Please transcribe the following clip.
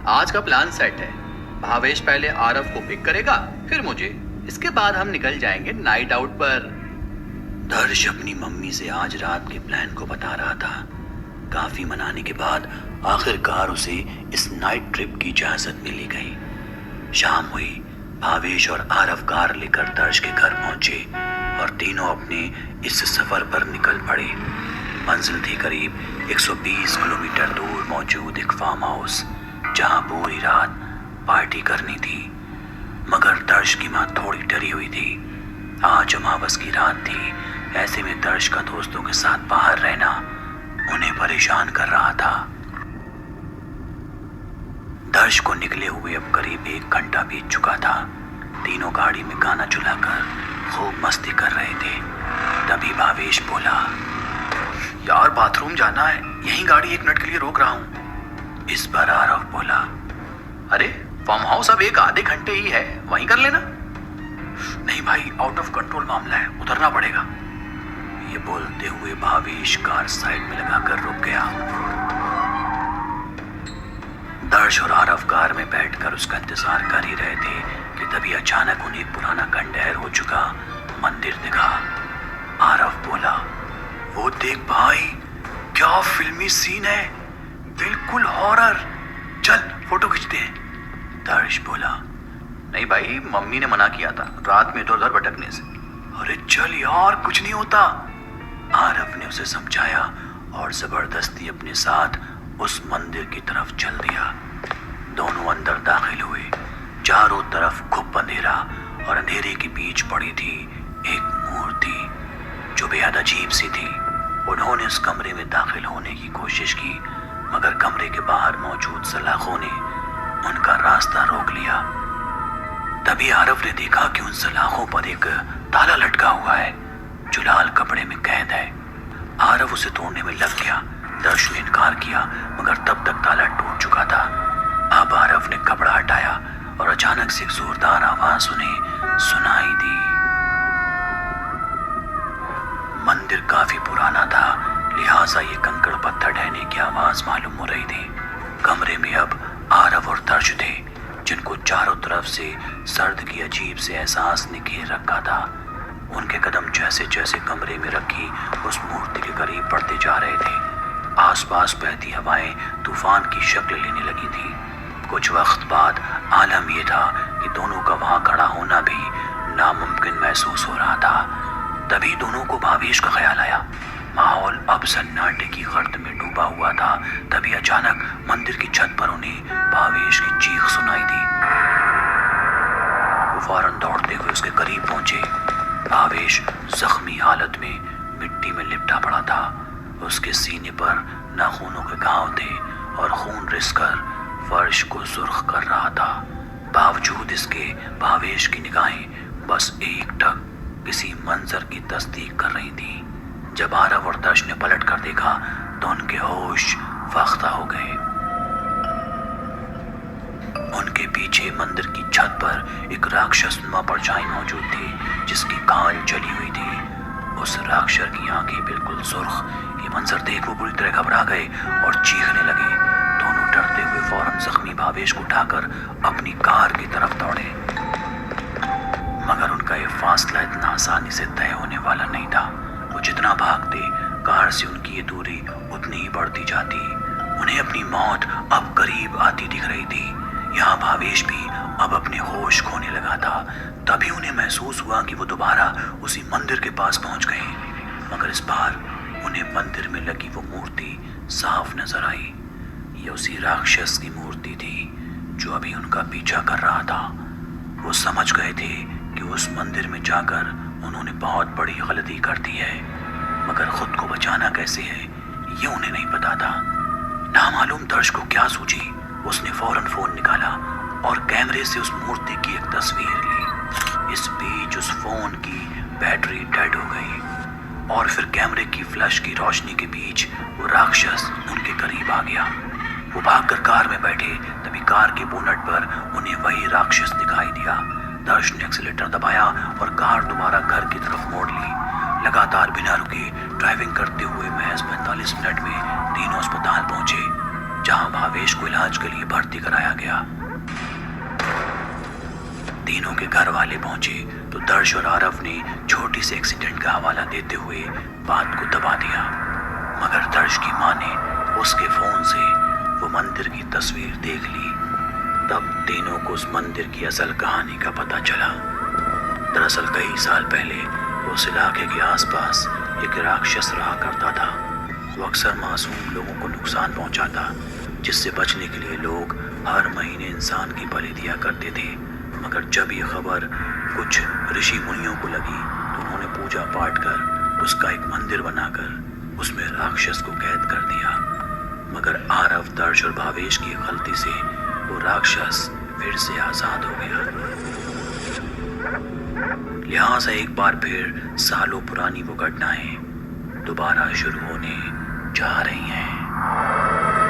आज का plan set है। भावेश पहले आरव को पिक करेगा, फिर मुझे। इसके बाद हम निकल जाएंगे नाइट आउट पर। दर्श अपनी मम्मी से आज रात के प्लान को बता रहा था। काफी मनाने के बाद आखिरकार उसे इस नाइट ट्रिप की इजाजत मिली गई। शाम हुई, भावेश और आरव कार लेकर दर्श के घर पहुंचे और तीनों अपने इस सफर पर निकल पड़े। मंजिल थी करीब 120 किलोमीटर दूर मौजूद एक फार्म हाउस, जहां पूरी रात पार्टी करनी थी। मगर दर्श की मां थोड़ी डरी हुई थी। आज अमावस की रात थी, ऐसे में दर्श का दोस्तों के साथ बाहर रहना उन्हें परेशान कर रहा था। दर्श को निकले हुए अब करीब 1 घंटा बीत चुका था। तीनों गाड़ी में गाना चलाकर खूब मस्ती कर रहे थे। तभी भावेश बोला, यार बाथरूम जाना है, यहीं गाड़ी 1 मिनट के लिए रोक रहा हूँ। इस पर आरव बोला, अरे फार्म हाउस अब 1 आधे घंटे ही है, वहीं कर लेना। नहीं भाई, आउट ऑफ कंट्रोल मामला है, उतरना पड़ेगा। ये बोलते हुए भावेश कार साइड में लगाकर रुक गया। दर्श और आरव कार में बैठकर उसका इंतजार कर ही रहे थे कि तभी अचानक उन्हें एक पुराना खंडहर हो चुका मंदिर दिखा। आरव बोला, वो देख भाई, क्या फिल्मी सीन है, बिल्कुल हॉरर। चल फोटो खींचते हैं। दर्श बोला, नहीं भाई, मम्मी ने मना किया था रात में इधर उधर भटकने से। अरे चल यार, कुछ नहीं होता। आरव ने उसे समझाया और जबरदस्ती अपने साथ उस मंदिर की तरफ चल दिया। दोनों अंदर दाखिल हुए। चारों तरफ खूब अंधेरा और अंधेरे के बीच पड़ी थी एक मूर्ति जो बेहद अजीब सी थी। उन्होंने उस कमरे में दाखिल होने की कोशिश की, मगर कमरे के बाहर मौजूद सलाखों ने उनका रास्ता रोक लिया। तभी आरव ने देखा कि उन सलाखों पर एक ताला लटका हुआ है जो लाल कपड़े में कैद है। आरव उसे तोड़ने में लग गया। दर्श ने इनकार किया, मगर तब तक ताला टूट चुका था। अब आरव ने कपड़ा हटाया और अचानक से एक जोरदार आवाज उन्हें सुनाई दी। मंदिर काफी पुराना था, लिहाजा ये कंकड़ पत्थर ढहने की आवाज मालूम हो रही थी। कमरे में अब आरव और दर्श थे, जिनको चारों तरफ से सर्द की अजीब से एहसास ने घेर रखा था। उनके कदम जैसे जैसे कमरे में रखी उस मूर्ति के करीब बढ़ते जा रहे थे। आसपास बहती हवाएं तूफान की शक्ल लेने लगी थी। कुछ वक्त बाद आलम यह था कि दोनों का वहां खड़ा होना भी नामुमकिन महसूस हो रहा था। तभी दोनों को भावेश का ख्याल आया। माहौल अब सन्नाटे की गर्द में डूबा हुआ था। तभी अचानक मंदिर की छत पर उन्हें भावेश की चीख सुनाई दी। वो फौरन दौड़ते हुए उसके करीब पहुंचे। भावेश जख्मी हालत में मिट्टी में लिपटा पड़ा था। उसके सीने पर नाखूनों के घाव थे और खून रिसकर फर्श को सुर्ख कर रहा था। बावजूद इसके भावेश की निगाहें बस एकटक किसी मंजर की तस्दीक कर रही थी। जब आरव और दर्श ने पलट कर देखा तो उनके होश फाख्ता हो गए। उनके पीछे मंदिर की छत पर एक राक्षसनुमा परछाई मौजूद थी, जिसकी खाल जली हुई थी। उस राक्षस की आंखें बिल्कुल सुर्ख। ये मंजर देख वो बुरी तरह घबरा गए और चीखने लगे। दोनों डरते हुए फौरन जख्मी भावेश को उठाकर अपनी कार की तरफ दौड़े, मगर उनका ये फासला इतना आसानी से तय होने वाला नहीं था। वो जितना भागते, कार से उनकी ये दूरी उतनी ही बढ़ती जाती। उन्हें अपनी मौत अब करीब आती दिख रही थी। यहाँ भावेश भी अब अपने होश खोने लगा था। तभी उन्हें महसूस हुआ कि वो दोबारा उसी मंदिर के पास पहुंच गए, मगर इस बार उन्हें मंदिर में लगी वो मूर्ति साफ नजर आई। ये उसी राक्षस की मूर्ति थी जो अभी उनका पीछा कर रहा था। वो समझ गए थे कि उस मंदिर में जाकर उन्होंने बहुत बड़ी गलती कर दी है, मगर खुद को बचाना कैसे है ये उन्हें नहीं पता था। नामालूम दर्श को क्या सूझी, उसने फौरन फोन निकाला और कैमरे से उस मूर्ति की एक तस्वीर ली। इस बीच उस फोन की बैटरी डेड हो गई और फिर कैमरे की फ्लैश की रोशनी के बीच वो राक्षस उनके करीब आ गया। वो भागकर कार में बैठे। तभी कार के बोनट पर उन्हें वही राक्षस दिखाई दिया। दर्श ने एक्सीलेटर दबाया और कार दोबारा घर की तरफ मोड़ ली। लगातार बिना रुके ड्राइविंग करते हुए महज 45 मिनट में तीनों अस्पताल पहुंचे। जहां भावेश को इलाज के लिए भर्ती कराया गया। तीनों के घर वाले पहुंचे तो दर्श और आरव ने छोटी सी एक्सीडेंट का हवाला देते हुए बात को दबा दिया, मगर दर्श की मां ने उसके फोन से वो मंदिर की तस्वीर देख ली। तब तीनों को उस मंदिर की असल कहानी का पता चला। दरअसल कई साल पहले उस इलाके के आसपास एक राक्षस रहा करता था। वो अक्सर मासूम लोगों को नुकसान पहुंचाता, जिससे बचने के लिए लोग हर महीने इंसान की बलि दिया करते थे। मगर जब ये खबर कुछ ऋषि मुनियों को लगी तो उन्होंने पूजा पाठ कर उसका एक मंदिर बनाकर उसमें राक्षस को कैद कर दिया। मगर आरव, दर्श और भावेश की गलती से वो राक्षस फिर से आजाद हो गया। लिहाजा एक बार फिर सालों पुरानी वो घटनाएं दोबारा शुरू होने जा रही हैं।